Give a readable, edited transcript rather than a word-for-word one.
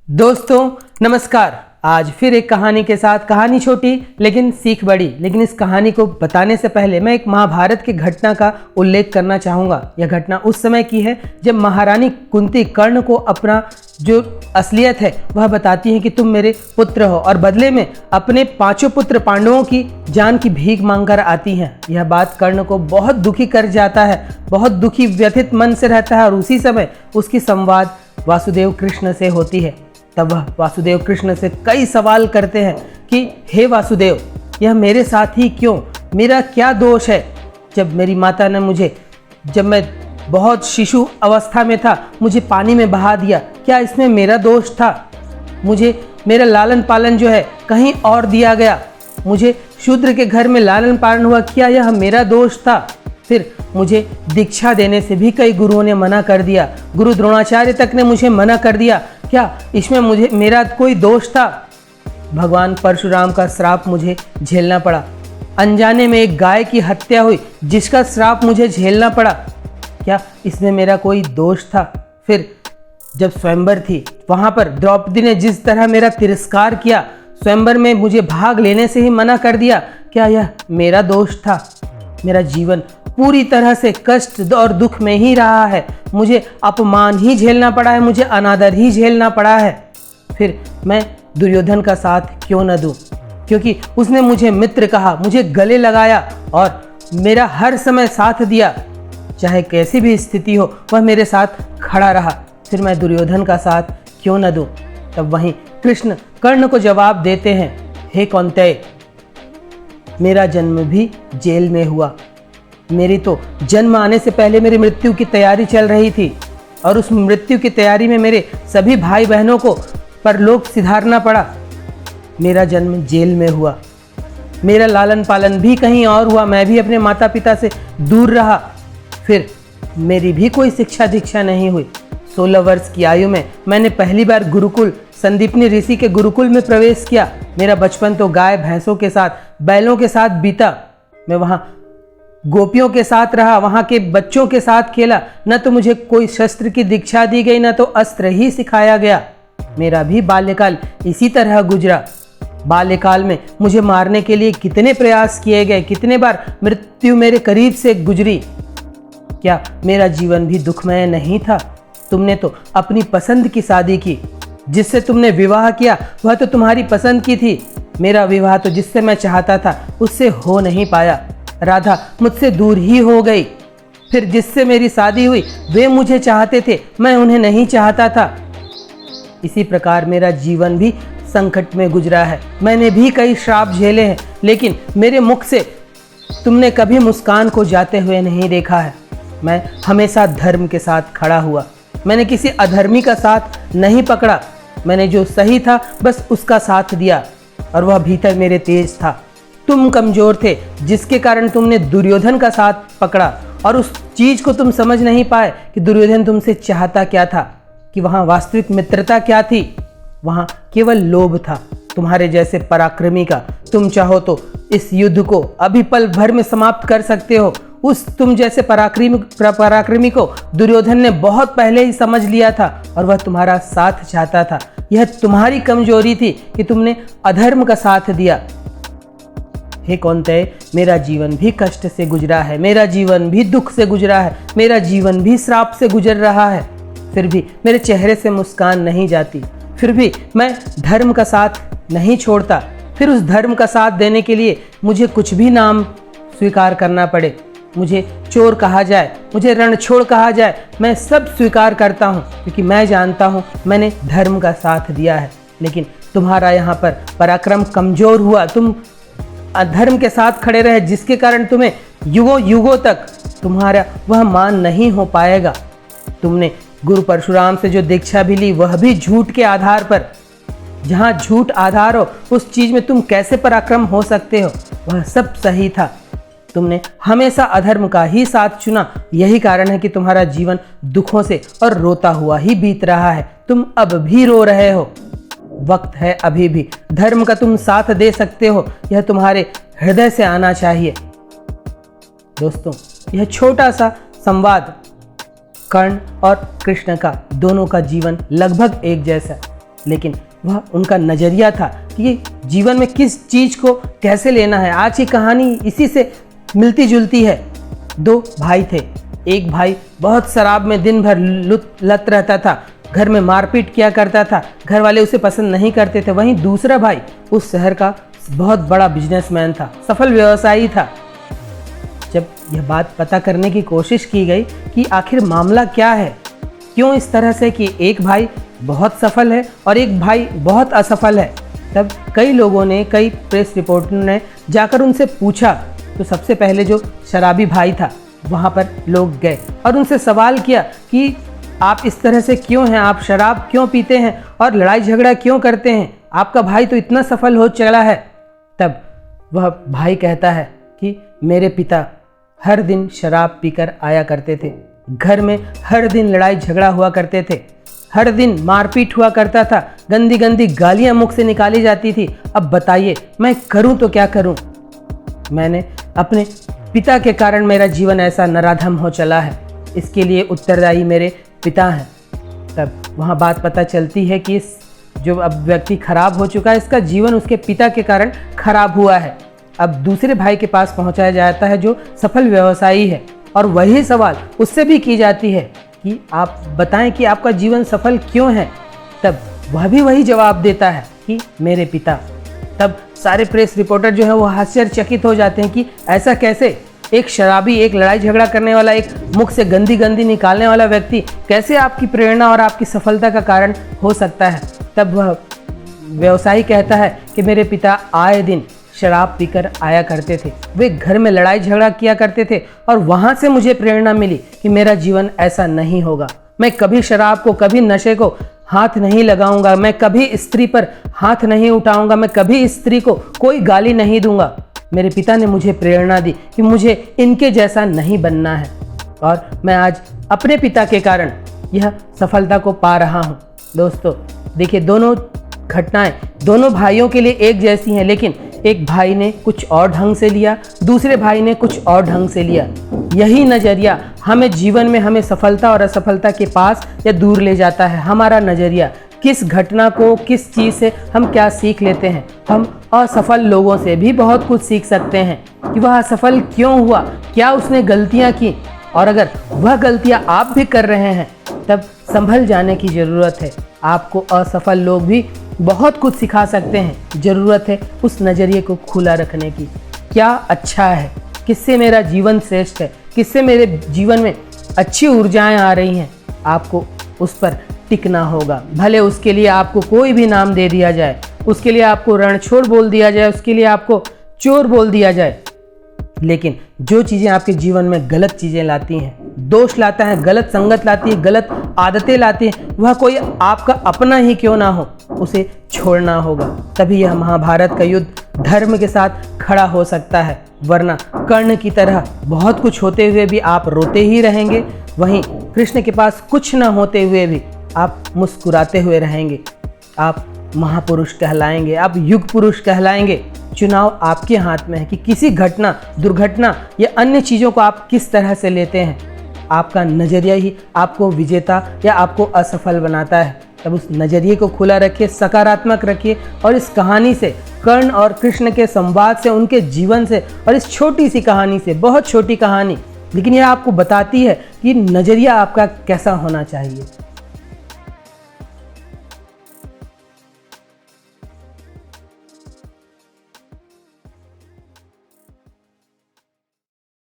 दोस्तों नमस्कार। आज फिर एक कहानी के साथ, कहानी छोटी लेकिन सीख बड़ी। लेकिन इस कहानी को बताने से पहले मैं एक महाभारत की घटना का उल्लेख करना चाहूँगा। यह घटना उस समय की है जब महारानी कुंती कर्ण को अपना जो असलियत है वह बताती है कि तुम मेरे पुत्र हो, और बदले में अपने 5 पुत्र पांडवों की जान की भीख मांगकर आती हैं। यह बात कर्ण को बहुत दुखी कर जाता है, बहुत दुखी व्यथित मन से रहता है, और उसी समय उसकी संवाद वासुदेव कृष्ण से होती है। तब वह वासुदेव कृष्ण से कई सवाल करते हैं कि हे वासुदेव, यह मेरे साथ ही क्यों, मेरा क्या दोष है? जब मेरी माता ने मुझे, जब मैं बहुत शिशु अवस्था में था, मुझे पानी में बहा दिया, क्या इसमें मेरा दोष था? मुझे मेरा लालन पालन जो है कहीं और दिया गया, मुझे शूद्र के घर में लालन पालन हुआ, क्या यह मेरा दोष था? फिर मुझे दीक्षा देने से भी कई गुरुओं ने मना कर दिया, गुरु द्रोणाचार्य तक ने मुझे मना कर दिया, क्या इसमें मुझे मेरा कोई दोष था? भगवान परशुराम का श्राप मुझे झेलना पड़ा, अनजाने में एक गाय की हत्या हुई जिसका श्राप मुझे झेलना पड़ा, क्या इसमें मेरा कोई दोष था? फिर जब स्वयंवर थी वहां पर द्रौपदी ने जिस तरह मेरा तिरस्कार किया, स्वयंवर में मुझे भाग लेने से ही मना कर दिया, क्या यह मेरा दोष था? मेरा जीवन पूरी तरह से कष्ट और दुख में ही रहा है, मुझे अपमान ही झेलना पड़ा है, मुझे अनादर ही झेलना पड़ा है। फिर मैं दुर्योधन का साथ क्यों न दूं? क्योंकि उसने मुझे मित्र कहा, मुझे गले लगाया और मेरा हर समय साथ दिया, चाहे कैसी भी स्थिति हो वह मेरे साथ खड़ा रहा। फिर मैं दुर्योधन का साथ क्यों न दूं? तब वहीं कृष्ण कर्ण को जवाब देते हैं, हे कौन्तेय, मेरा जन्म भी जेल में हुआ। मेरी तो जन्म आने से पहले मेरी मृत्यु की तैयारी चल रही थी, और उस मृत्यु की तैयारी में मेरे सभी भाई बहनों को परलोक सिधारना पड़ा। मेरा जन्म जेल में हुआ, मेरा लालन पालन भी कहीं और हुआ, मैं भी अपने माता पिता से दूर रहा। फिर मेरी भी कोई शिक्षा दीक्षा नहीं हुई। 16 वर्ष की आयु में मैंने पहली बार गुरुकुल, संदीपनी ऋषि के गुरुकुल में प्रवेश किया। मेरा बचपन तो गाय भैंसों के साथ, बैलों के साथ बीता। मैं वहाँ गोपियों के साथ रहा, वहाँ के बच्चों के साथ खेला। न तो मुझे कोई शस्त्र की दीक्षा दी गई, न तो अस्त्र ही सिखाया गया। मेरा भी बाल्यकाल इसी तरह गुजरा। बाल्यकाल में मुझे मारने के लिए कितने प्रयास किए गए, कितने बार मृत्यु मेरे करीब से गुजरी। क्या मेरा जीवन भी दुखमय नहीं था? तुमने तो अपनी पसंद की शादी की, जिससे तुमने विवाह किया वह तो तुम्हारी पसंद की थी। मेरा विवाह तो जिससे मैं चाहता था उससे हो नहीं पाया। राधा मुझसे दूर ही हो गई। फिर जिससे मेरी शादी हुई वे मुझे चाहते थे, मैं उन्हें नहीं चाहता था। इसी प्रकार मेरा जीवन भी संकट में गुजरा है। मैंने भी कई श्राप झेले हैं, लेकिन मेरे मुख से तुमने कभी मुस्कान को जाते हुए नहीं देखा है। मैं हमेशा धर्म के साथ खड़ा हुआ, मैंने किसी अधर्मी का साथ नहीं पकड़ा। मैंने जो सही था बस उसका साथ दिया, और वह भीतर मेरे तेज था। तुम कमजोर थे, जिसके कारण तुमने दुर्योधन का साथ पकड़ा, और उस चीज को तुम समझ नहीं पाए कि दुर्योधन तुमसे चाहता क्या था, कि वहां वास्तविक मित्रता क्या थी। वहां केवल लोभ था। तुम्हारे जैसे पराक्रमी का तुम चाहो तो इस युद्ध को अभी पल भर में समाप्त कर सकते हो। उस तुम जैसे पराक्रमी को दुर्योधन ने बहुत पहले ही समझ लिया था, और वह तुम्हारा साथ चाहता था। यह तुम्हारी कमजोरी थी कि तुमने अधर्म का साथ दिया। हे कौन्तेय, मेरा जीवन भी कष्ट से गुजरा है, मेरा जीवन भी दुख से गुजरा है, मेरा जीवन भी श्राप से गुजर रहा है। फिर भी मेरे चेहरे से मुस्कान नहीं जाती, फिर भी मैं धर्म का साथ नहीं छोड़ता। फिर उस धर्म का साथ देने के लिए मुझे कुछ भी नाम स्वीकार करना पड़े, मुझे चोर कहा जाए, मुझे रणछोड़ कहा जाए, मैं सब स्वीकार करता हूँ, क्योंकि मैं जानता हूँ मैंने धर्म का साथ दिया है। लेकिन तुम्हारा यहाँ पर पराक्रम कमजोर हुआ, तुम अधर्म के साथ खड़े रहे, जिसके कारण तुम्हें युगों युगों तक तुम्हारा वह मान नहीं हो पाएगा। तुमने गुरु परशुराम से जो दीक्षा भी ली वह भी झूठ के आधार पर। जहाँ झूठ आधार हो उस चीज में तुम कैसे पराक्रम हो सकते हो? वह सब सही था। तुमने हमेशा अधर्म का ही साथ चुना, यही कारण है कि तुम्हारा जीवन दुखों से और रोता हुआ ही बीत रहा है। तुम अब भी रो रहे हो। वक्त है अभी भी, धर्म का तुम साथ दे सकते हो, यह तुम्हारे हृदय से आना चाहिए। दोस्तों, यह छोटा सा संवाद कर्ण और कृष्ण का, दोनों का जीवन लगभग एक जैसा, लेकिन वह उनका नज़रिया था कि जीवन में किस चीज़ को कैसे लेना है। आज की कहानी इसी से मिलती जुलती है। दो भाई थे। एक भाई बहुत शराब में दिन भर लत रहता था, घर में मारपीट किया करता था, घर वाले उसे पसंद नहीं करते थे। वहीं दूसरा भाई उस शहर का बहुत बड़ा बिजनेसमैन था, सफल व्यवसायी था। जब यह बात पता करने की कोशिश की गई कि आखिर मामला क्या है, क्यों इस तरह से कि एक भाई बहुत सफल है और एक भाई बहुत असफल है, तब कई लोगों ने, कई प्रेस रिपोर्टर ने जाकर उनसे पूछा। तो सबसे पहले जो शराबी भाई था वहाँ पर लोग गए और उनसे सवाल किया कि आप इस तरह से क्यों हैं, आप शराब क्यों पीते हैं और लड़ाई झगड़ा क्यों करते हैं, आपका भाई तो इतना सफल हो चला है। तब वह भाई कहता है कि मेरे पिता हर दिन शराब पीकर आया करते थे, घर में हर दिन लड़ाई झगड़ा हुआ करते थे, हर दिन मारपीट हुआ करता था, गंदी गंदी गालियां मुख से निकाली जाती थी। अब बताइए मैं करूं तो क्या करूं? मैंने अपने पिता के कारण मेरा जीवन ऐसा नराधम हो चला है, इसके लिए उत्तरदायी मेरे पिता हैं। तब वहाँ बात पता चलती है कि जो अब व्यक्ति खराब हो चुका है, इसका जीवन उसके पिता के कारण खराब हुआ है। अब दूसरे भाई के पास पहुँचाया जाता है जो सफल व्यवसायी है, और वही सवाल उससे भी की जाती है कि आप बताएं कि आपका जीवन सफल क्यों है। तब वह भी वही जवाब देता है कि मेरे पिता। तब सारे प्रेस रिपोर्टर जो है वो आश्चर्यचकित हो जाते हैं कि ऐसा कैसे, एक शराबी, एक लड़ाई झगड़ा करने वाला, एक मुख से गंदी गंदी निकालने वाला व्यक्ति कैसे आपकी प्रेरणा और आपकी सफलता का कारण हो सकता है। तब वह व्यवसायी कहता है कि मेरे पिता आए दिन शराब पीकर आया करते थे, वे घर में लड़ाई झगड़ा किया करते थे और वहाँ से मुझे प्रेरणा मिली कि मेरा जीवन ऐसा नहीं होगा। मैं कभी शराब को, कभी नशे को हाथ नहीं लगाऊंगा, मैं कभी स्त्री पर हाथ नहीं उठाऊंगा, मैं कभी स्त्री को कोई गाली नहीं दूंगा। मेरे पिता ने मुझे प्रेरणा दी कि मुझे इनके जैसा नहीं बनना है, और मैं आज अपने पिता के कारण यह सफलता को पा रहा हूँ। दोस्तों देखिए, दोनों घटनाएं दोनों भाइयों के लिए एक जैसी हैं, लेकिन एक भाई ने कुछ और ढंग से लिया, दूसरे भाई ने कुछ और ढंग से लिया। यही नज़रिया हमें जीवन में, हमें सफलता और असफलता के पास या दूर ले जाता है। हमारा नज़रिया, किस घटना को, किस चीज़ से हम क्या सीख लेते हैं। हम असफल लोगों से भी बहुत कुछ सीख सकते हैं कि वह असफल क्यों हुआ, क्या उसने गलतियां की, और अगर वह गलतियां आप भी कर रहे हैं तब संभल जाने की ज़रूरत है। आपको असफल लोग भी बहुत कुछ सिखा सकते हैं। ज़रूरत है उस नज़रिए को खुला रखने की। क्या अच्छा है, किससे मेरा जीवन श्रेष्ठ है, किससे मेरे जीवन में अच्छी ऊर्जाएं आ रही हैं, आपको उस पर टिकना होगा। भले उसके लिए आपको कोई भी नाम दे दिया जाए, उसके लिए आपको रणछोड़ बोल दिया जाए, उसके लिए आपको चोर बोल दिया जाए, लेकिन जो चीज़ें आपके जीवन में गलत चीज़ें लाती हैं, दोष लाता है, गलत संगत लाती है, गलत आदतें लाती है, वह कोई आपका अपना ही क्यों ना हो, उसे छोड़ना होगा। तभी यह महाभारत का युद्ध धर्म के साथ खड़ा हो सकता है, वरना कर्ण की तरह बहुत कुछ होते हुए भी आप रोते ही रहेंगे, वहीं कृष्ण के पास कुछ न होते हुए भी आप मुस्कुराते हुए रहेंगे। आप महापुरुष कहलाएंगे, आप युग पुरुष कहलाएंगे। चुनाव आपके हाथ में है कि किसी घटना, दुर्घटना या अन्य चीज़ों को आप किस तरह से लेते हैं। आपका नज़रिया ही आपको विजेता या आपको असफल बनाता है। तब उस नज़रिए को खुला रखिए, सकारात्मक रखिए, और इस कहानी से, कर्ण और कृष्ण के संवाद से, उनके जीवन से, और इस छोटी सी कहानी से, बहुत छोटी कहानी, लेकिन यह आपको बताती है कि नज़रिया आपका कैसा होना चाहिए।